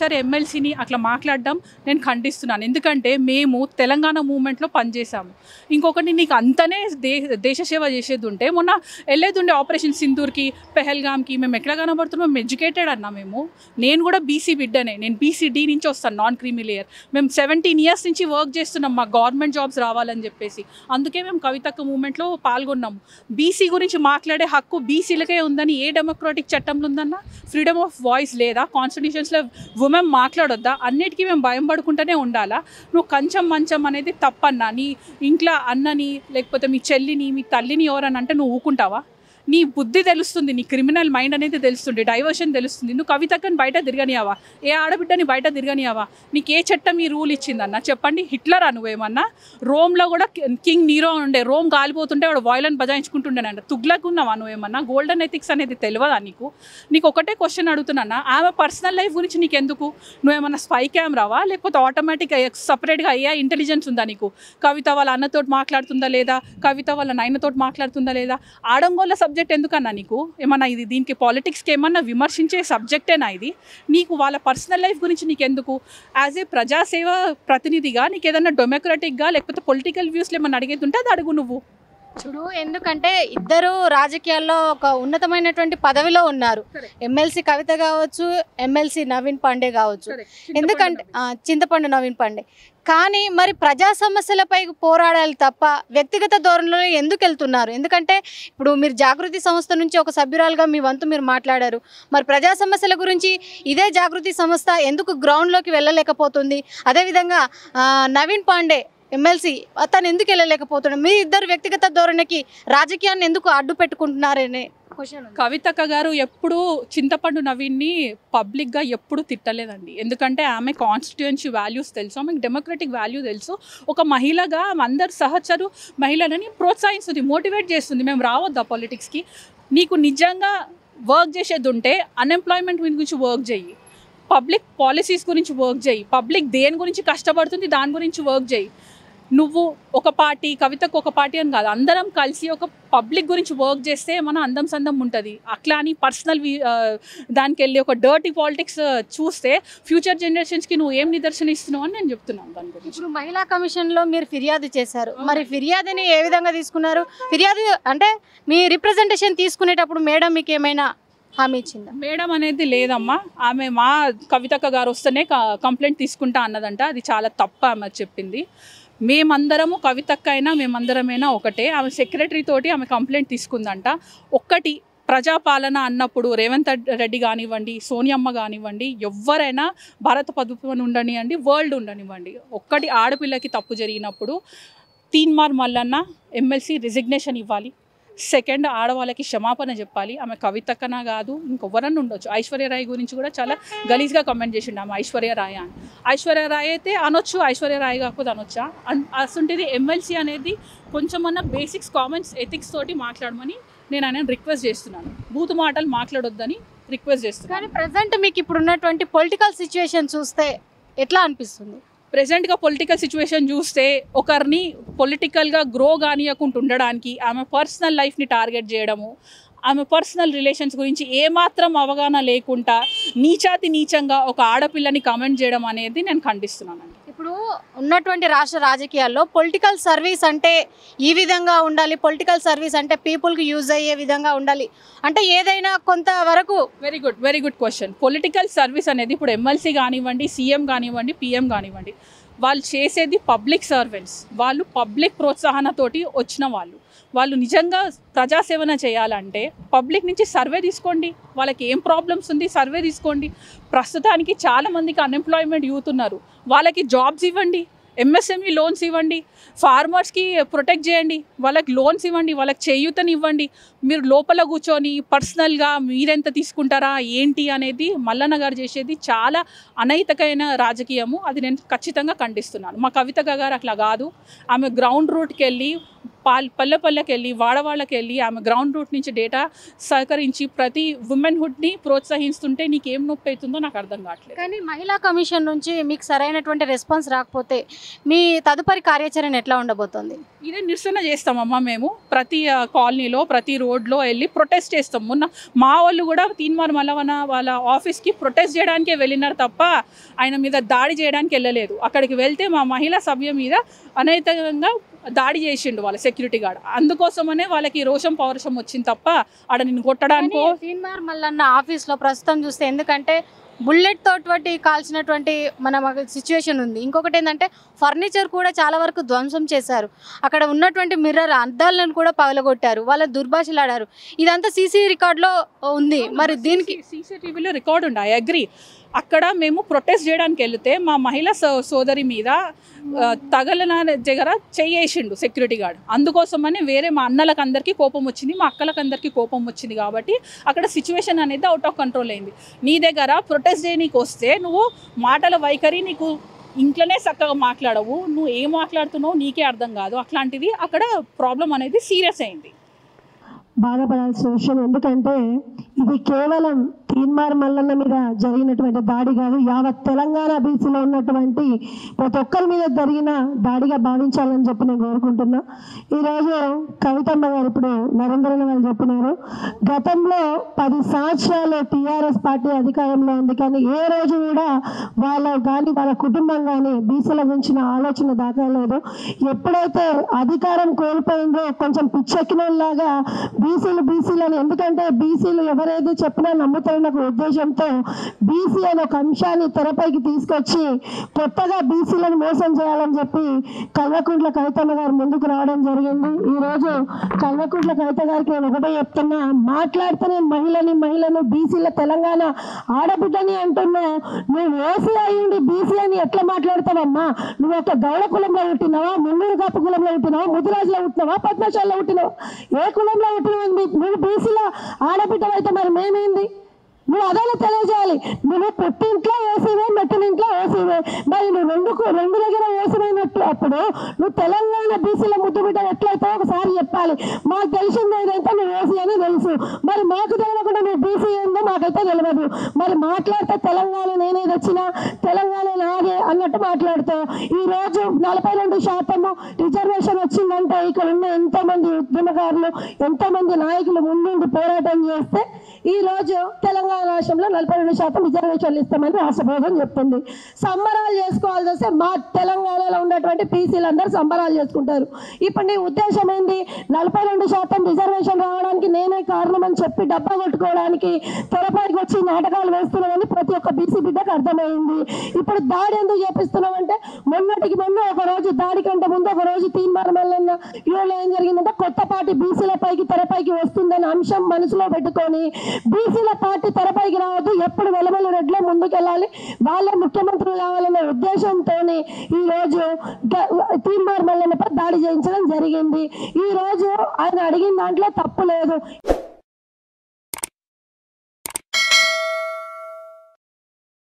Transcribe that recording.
సహచర ఎమ్మెల్సీని అట్లా మాట్లాడడం నేను ఖండిస్తున్నాను. ఎందుకంటే మేము తెలంగాణ మూవ్మెంట్లో పనిచేసాము. ఇంకొకటి నీకు అంతనే దేశ సేవ చేసేది ఉంటే మొన్న వెళ్ళేది ఉండే ఆపరేషన్ సింధూర్కి, పెహల్గామ్కి మేము ఎట్లా కనబడుతున్నాం? మేము ఎడ్యుకేటెడ్ అన్నా. నేను కూడా బీసీ బిడ్డనే. నేను బీసీడీ నుంచి వస్తాను, నాన్ క్రీమీ లేయర్. మేము 17 years నుంచి వర్క్ చేస్తున్నాం మా గవర్నమెంట్ జాబ్స్ రావాలని చెప్పేసి. అందుకే మేము కవితక్క మూవ్మెంట్లో పాల్గొన్నాము. బీసీ గురించి మాట్లాడే హక్కు బీసీలకే ఉందని ఏ డెమోక్రాటిక్ చట్టంలో ఉందన్న? ఫ్రీడమ్ ఆఫ్ వాయిస్ లేదా? కాన్స్టిట్యూషన్స్లో ఉమెన్ మాట్లాడొద్దా? అన్నిటికీ మేము భయం పడుకుంటూనే ఉండాలా? నువ్వు కంచం మంచం అనేది తప్పన్నా. నీ ఇంట్లో అన్నని లేకపోతే మీ చెల్లిని మీ తల్లిని ఎవరని అంటే నువ్వు ఊకుంటావా? నీ బుద్ధి తెలుస్తుంది, నీ క్రిమినల్ మైండ్ అనేది తెలుస్తుంది, డైవర్షన్ తెలుస్తుంది. నువ్వు కవితక్కని బయట తిరగనియావా? ఏ ఆడబిడ్డని బయట తిరగనియావా? నీకు ఏ చట్టం ఈ రూల్ ఇచ్చిందన్న చెప్పండి? హిట్లరా నువ్వేమన్నా? రోమ్లో కూడా కింగ్ నీరో ఉండే, రోమ్ కాలిపోతుంటే వాడు వాయిలన్ బజాయించుకుంటుండేనంట. తుగ్లకున్నావా నువ్వేమన్నా? గోల్డెన్ ఎథిక్స్ అనేది తెలియదా నీకు? నీకు ఒకటే క్వశ్చన్ అడుగుతున్నా, ఆమె పర్సనల్ లైఫ్ గురించి నీకెందుకు? నువ్వేమన్నా స్పై కెమెరావా లేకపోతే ఆటోమేటిక్గా సపరేట్గా అయ్యా ఇంటెలిజెన్స్ ఉందా నీకు? కవిత వాళ్ళ అన్నతోటి మాట్లాడుతుందా లేదా? కవిత వాళ్ళ నాయనతోటి మాట్లాడుతుందా లేదా? ఆడంగోళ్ళ సబ్జెక్ట్ ఎందుకన్నా నీకు? ఏమన్నా ఇది దీనికి పాలిటిక్స్కి ఏమన్నా విమర్శించే సబ్జెక్టేనా ఇది? నీకు వాళ్ళ పర్సనల్ లైఫ్ గురించి నీకెందుకు? యాజ్ ఏ ప్రజాసేవ ప్రతినిధిగా నీకు ఏదన్నా డెమోక్రటిక్గా లేకపోతే పొలిటికల్ వ్యూస్లో ఏమన్నా అడిగేది ఉంటే అది అడుగు నువ్వు. చూడు, ఎందుకంటే ఇద్దరు రాజకీయాల్లో ఒక ఉన్నతమైనటువంటి పదవిలో ఉన్నారు. ఎమ్మెల్సీ కవిత కావచ్చు, ఎమ్మెల్సీ నవీన్ పాండే కావచ్చు. ఎందుకంటే చింతపండు నవీన్ పాండే. కానీ మరి ప్రజా సమస్యలపై పోరాడాలి తప్ప వ్యక్తిగత ధోరణిలో ఎందుకు వెళ్తున్నారు? ఎందుకంటే ఇప్పుడు మీరు జాగృతి సంస్థ నుంచి ఒక సభ్యురాలుగా మీ వంతు మీరు మాట్లాడారు. మరి ప్రజా సమస్యల గురించి ఇదే జాగృతి సంస్థ ఎందుకు గ్రౌండ్లోకి వెళ్ళలేకపోతుంది? అదేవిధంగా నవీన్ పాండే ఎమ్మెల్సీ అతను ఎందుకు వెళ్ళలేకపోతున్నాడు? మీ ఇద్దరు వ్యక్తిగత ధోరణికి రాజకీయాన్ని ఎందుకు అడ్డు పెట్టుకుంటున్నారనే క్వశ్చన్. కవితక్క గారు ఎప్పుడు చింతపండు నవీన్ని పబ్లిక్గా ఎప్పుడు తిట్టలేదండి. ఎందుకంటే ఆమె కాన్స్టిట్యుయెన్సీ వాల్యూస్ తెలుసు, ఆమెకు డెమోక్రటిక్ వాల్యూ తెలుసు. ఒక మహిళగా అందరు సహచరు మహిళలని ప్రోత్సహిస్తుంది, మోటివేట్ చేస్తుంది. మేము రావద్దా పాలిటిక్స్కి? నీకు నిజంగా వర్క్ చేసేది ఉంటే అన్ఎంప్లాయ్మెంట్ గురించి వర్క్ చేయి, పబ్లిక్ పాలసీస్ గురించి వర్క్ చేయి, పబ్లిక్ దేని గురించి కష్టపడుతుంది దాని గురించి వర్క్ చేయి. నువ్వు ఒక పార్టీ, కవితకు ఒక పార్టీ అని కాదు, అందరం కలిసి ఒక పబ్లిక్ గురించి వర్క్ చేస్తే మన అందం సందం ఉంటుంది. అట్లా అని పర్సనల్ దానికి వెళ్ళి ఒక డర్టీ పాలిటిక్స్ చూస్తే ఫ్యూచర్ జనరేషన్స్కి నువ్వు ఏం నిదర్శనం ఇస్తున్నావు అని నేను చెప్తున్నాను దాని గురించి. ఇప్పుడు మహిళా కమిషన్లో మీరు ఫిర్యాదు చేశారు. మరి ఫిర్యాదుని ఏ విధంగా తీసుకున్నారు? ఫిర్యాదు అంటే మీ రిప్రజెంటేషన్ తీసుకునేటప్పుడు మేడం మీకు ఏమైనా హామీ ఇచ్చిందా? మేడం అనేది లేదమ్మా. ఆమె మా కవితక్క గారు వస్తేనే కంప్లైంట్ తీసుకుంటా అన్నదంట. అది చాలా తప్ప ఆమె చెప్పింది. మేమందరము కవితక్క అయినా మేమందరమైనా ఒకటే. ఆమె సెక్రటరీ తోటి ఆమె కంప్లైంట్ తీసుకుందంట. ఒక్కటి ప్రజాపాలన అన్నప్పుడు రేవంత్ రెడ్డి కానివ్వండి, సోనియమ్మ కానివ్వండి, ఎవరైనా భారత ప్రభుత్వం ఉండనివ్వండి, వరల్డ్ ఉండనివ్వండి, ఒక్కటి ఆడపిల్లకి తప్పు జరిగినప్పుడు తీన్మార్ మల్లన్న ఎమ్మెల్సీ రిజిగ్నేషన్ ఇవ్వాలి. సెకండ్, ఆడవాళ్ళకి క్షమాపణ చెప్పాలి. ఆమె కవితక్కన కాదు, ఇంకొవరన్నా ఉండొచ్చు. ఐశ్వర్యరాయ్ గురించి కూడా చాలా గలీజ్గా కమెంట్ చేసిండు ఆమె ఐశ్వర్యరాయ్ అని. ఐశ్వర్యరాయ్ అయితే అనొచ్చు, ఐశ్వర్యరాయ్ కాకపోతే అనొచ్చా? అసంటిది ఎమ్మెల్సీ అనేది కొంచెమన్నా బేసిక్స్ కామన్స్ ఎథిక్స్ తోటి మాట్లాడమని నేను ఆయన రిక్వెస్ట్ చేస్తున్నాను. బూతు మాటలు మాట్లాడొద్దని రిక్వెస్ట్ చేస్తున్నాను. కానీ ప్రజెంట్ మీకు ఇప్పుడు ఉన్నటువంటి పొలిటికల్ సిచ్యువేషన్ చూస్తే ఎట్లా అనిపిస్తుంది? ప్రెజెంట్గా పొలిటికల్ సిచ్యువేషన్ చూస్తే ఒకరిని పొలిటికల్గా గ్రో కానియకుండా ఉండడానికి ఆమె పర్సనల్ లైఫ్ని టార్గెట్ చేయడము, ఆమె పర్సనల్ రిలేషన్స్ గురించి ఏమాత్రం అవగాహన లేకుండా నీచంగా ఒక ఆడపిల్లని కమెంట్ చేయడం అనేది నేను ఖండిస్తున్నానండి. ఇప్పుడు ఉన్నటువంటి రాష్ట్ర రాజకీయాల్లో పొలిటికల్ సర్వీస్ అంటే ఈ విధంగా ఉండాలి, పొలిటికల్ సర్వీస్ అంటే పీపుల్కి యూజ్ అయ్యే విధంగా ఉండాలి అంటే ఏదైనా కొంతవరకు. Very good question. Political service అనేది ఇప్పుడు ఎమ్మెల్సీ కానివ్వండి, సీఎం కానివ్వండి, పీఎం కానివ్వండి, వాళ్ళు చేసేది పబ్లిక్ సర్వెంట్స్. వాళ్ళు పబ్లిక్ ప్రోత్సాహనతోటి వచ్చిన వాళ్ళు నిజంగా ప్రజాసేవన చేయాలంటే పబ్లిక్ నుంచి సర్వే తీసుకోండి. వాళ్ళకి ఏం ప్రాబ్లమ్స్ ఉంది సర్వే తీసుకోండి. ప్రస్తుతానికి చాలామందికి అన్ఎంప్లాయ్మెంట్ యూత్ ఉన్నారు, వాళ్ళకి జాబ్స్ ఇవ్వండి, ఎంఎస్ఎంఈ లోన్స్ ఇవ్వండి, ఫార్మర్స్కి ప్రొటెక్ట్ చేయండి, వాళ్ళకి లోన్స్ ఇవ్వండి, వాళ్ళకి చేయూతని ఇవ్వండి. మీరు లోపల కూర్చొని పర్సనల్గా మీరెంత తీసుకుంటారా ఏంటి అనేది మల్లన్న గారు చేసేది చాలా అనైతికమైన రాజకీయము. అది నేను ఖచ్చితంగా ఖండిస్తున్నాను. మా కవిత గారు అట్లా కాదు. ఆమె గ్రౌండ్ రూట్కి వెళ్ళి పల్లె పల్లెకి వెళ్ళి వాడవాళ్ళకి వెళ్ళి ఆమె గ్రౌండ్ రూట్ నుంచి డేటా సహకరించి ప్రతి ఉమెన్హుడ్ని ప్రోత్సహిస్తుంటే నీకేం నొప్పి అవుతుందో నాకు అర్థం కావట్లేదు. కానీ మహిళా కమిషన్ నుంచి మీకు సరైనటువంటి రెస్పాన్స్ రాకపోతే మీ తదుపరి కార్యాచరణ ఎట్లా ఉండబోతోంది? ఇదే నిరసన చేస్తామమ్మా మేము. ప్రతి కాలనీలో ప్రతి రోడ్లో వెళ్ళి ప్రొటెస్ట్ చేస్తాం. మొన్న మా వాళ్ళు కూడా తీన్మార్ మల్లవన వాళ్ళ ఆఫీస్కి ప్రొటెస్ట్ చేయడానికే వెళ్ళినారు తప్ప ఆయన మీద దాడి చేయడానికి వెళ్ళలేదు. అక్కడికి వెళ్తే మా మహిళా సభ్య మీద అనైతికంగా దాడి చేసిండు వాళ్ళ సెక్యూరిటీ గార్డ్. అందుకోసమనే వాళ్ళకి రోషం పౌరుషం వచ్చింది తప్ప ఆడ నిన్ను కొట్టడానికో. తీన్మార్ మల్లన్న ఆఫీస్లో ప్రస్తుతం చూస్తే ఎందుకంటే బుల్లెట్ తోటి కాల్చినటువంటి మన సిచ్యువేషన్ ఉంది. ఇంకొకటి ఏంటంటే ఫర్నిచర్ కూడా చాలా వరకు ధ్వంసం చేశారు. అక్కడ ఉన్నటువంటి మిర్రర్ అద్దాలను కూడా పగలగొట్టారు, వాళ్ళ దుర్భాషలాడారు. ఇదంతా సీసీ రికార్డులో ఉంది. మరి దీనికి సీసీటీవీలో రికార్డు ఉంది. I agree. అక్కడ మేము ప్రొటెస్ట్ చేయడానికి వెళితే మా మహిళా సోదరి మీద తగలన దగ్గర చేయేసిండు సెక్యూరిటీ గార్డ్. అందుకోసమని వేరే మా అన్నలకు అందరికీ కోపం వచ్చింది, మా అక్కలకు అందరికీ కోపం వచ్చింది. కాబట్టి అక్కడ సిచ్యువేషన్ అనేది అవుట్ ఆఫ్ కంట్రోల్ అయింది. నీ దగ్గర ప్రొటెస్ట్ చేయనీకి వస్తే నువ్వు మాటల వైఖరి నీకు ఇంట్లోనే చక్కగా మాట్లాడవు, నువ్వు ఏం మాట్లాడుతున్నావు నీకే అర్థం కాదు. అట్లాంటిది అక్కడ ప్రాబ్లం అనేది సీరియస్ అయింది. బాధపడాల్సిన విషయం. ఎందుకంటే ఇది కేవలం తీన్మార్ మల్లన్న మీద జరిగినటువంటి దాడి కాదు, యావత్ తెలంగాణ బీసీలో ఉన్నటువంటి ప్రతి ఒక్కరి మీద జరిగిన దాడిగా భావించాలని చెప్పి నేను కోరుకుంటున్నా. ఈరోజు కవితమ్మ గారు ఇప్పుడు నరేంద్రన్న గారు చెప్పినారు, గతంలో 10 సంవత్సరాలు టీఆర్ఎస్ పార్టీ అధికారంలో ఉంది, కానీ ఏ రోజు కూడా వాళ్ళ కానీ వాళ్ళ కుటుంబం కానీ బీసీల గురించిన ఆలోచన దాకాలేదు. ఎప్పుడైతే అధికారం కోల్పోయిందో కొంచెం పిచ్చెక్కినలాగా బీసీలను, ఎందుకంటే బీసీలు ఎవరైతే చెప్పినా నమ్ముతారన్న ఉద్దేశంతో బీసీ అనే ఒక అంశాన్ని తెరపైకి తీసుకొచ్చి కొత్తగా బీసీలను మోసం చేయాలని చెప్పి కల్వకుంట్ల కవితమ్మ గారు ముందుకు రావడం జరిగింది. ఈరోజు కల్వకుంట్ల కవిత గారికి నేను ఒకటే చెప్తున్నా, మాట్లాడితే మహిళను బీసీల తెలంగాణ ఆడబిడ్డని అంటున్నా, నువ్వు ఓసీ అయ్యింది బీసీ అని ఎట్లా మాట్లాడతావమ్మా? నువ్వు ఒక గౌడ కులంలో పుట్టినావా, మున్నూరు కాపు కులంలో పుట్టినావా, ముదిరాజులో పుట్టినావా, పద్మశాలలో పుట్టినావా, ఏ కులంలో పుట్టినావు? నువ్వు బీసీల ఆడబిడ్డ అయితే మరి మేమేంది? నువ్వు అదేలా తెలియజేయాలి. నువ్వు పుట్టింట్లో ఓసీవే, మెట్టినింట్లో ఓసీవే, మరి నువ్వు రెండు దగ్గర ఓసీవైనట్టు అప్పుడు నువ్వు తెలంగాణ బీసీల ముద్దు బిడ్డ ఎట్లయితే ఒకసారి చెప్పాలి. మాకు తెలిసింది ఏదైతే నువ్వు ఓసీ అని తెలుసు, మరి మాకు తెలియకుండా నువ్వు బీసీ ఏందో మాకైతే తెలియదు. మరి మాట్లాడితే తెలంగాణ నేనే తెచ్చినా, తెలంగాణ నాదే అన్నట్టు మాట్లాడుతావు. ఈరోజు 42% రిజర్వేషన్ వచ్చిందంటే ఇక్కడ ఉన్న ఎంతోమంది ఉద్యమకారులు, ఎంతోమంది నాయకులు ముందుండి పోరాటం చేస్తే ఈరోజు తెలంగాణ రాష్ట్రంలో 42% రిజర్వేషన్లు ఇస్తామని రాష్ట్ర ప్రభుత్వం చెప్తుంది. సంబరాలు చేసుకోవాల్సి వస్తే మా తెలంగాణలో ఉన్నటువంటి పీసీలందరూ సంబరాలు చేసుకుంటారు. ఇప్పుడు నీ ఉద్దేశం ఏంది? 42% రిజర్వేషన్ రావడానికి నేనే కారణం అని చెప్పి డబ్బా కొట్టుకోవడానికి తెరపైకి వచ్చి నాటకాలు వేస్తున్నామని ప్రతి ఒక్క బీసీ బిడ్డకు అర్థమైంది. ఇప్పుడు దాడి ఎందుకు చేపిస్తున్నాం అంటే, మొన్నటికి మొన్న ఒక రోజు దాడి కంటే ముందు ఒక రోజు తీన్మార్ మల్లన్న ఇవాళ ఏం జరిగిందంటే కొత్త పార్టీ బీసీల పైకి తెరపైకి వస్తుందనే అంశం మనసులో పెట్టుకొని బీసీల పార్టీ తెరపైకి రావద్దు, ఎప్పుడు వెలమల రెడ్లో ముందుకెళ్ళాలి, వాళ్ళే ముఖ్యమంత్రులు కావాలనే ఉద్దేశంతో ఈరోజు తీన్మార్ మల్లన్నపై దాడి చేయించడం జరిగింది. ఈరోజు ఆయన అడిగిన దాంట్లో తప్పు లేదు.